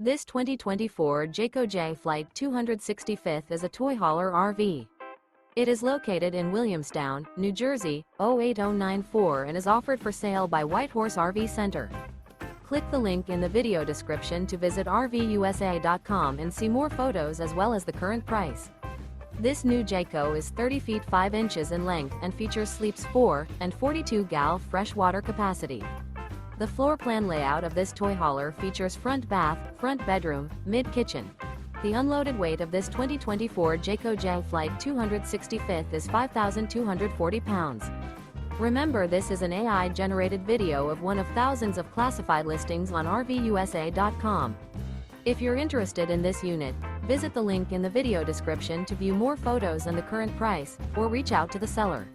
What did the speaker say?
This 2024 Jayco Jay Flight 265th is a toy hauler RV. It is located in Williamstown, New Jersey, 08094 and is offered for sale by Whitehorse RV Center. Click the link in the video description to visit RVUSA.com and see more photos as well as the current price. This new Jayco is 30 feet 5 inches in length and features sleeps 4 and 42 gal freshwater capacity. The floor plan layout of this toy hauler features front bath, front bedroom, mid-kitchen. The unloaded weight of this 2024 Jayco Jay Flight 265th is 5,240 pounds. Remember, this is an AI-generated video of one of thousands of classified listings on RVUSA.com. If you're interested in this unit, visit the link in the video description to view more photos and the current price, or reach out to the seller.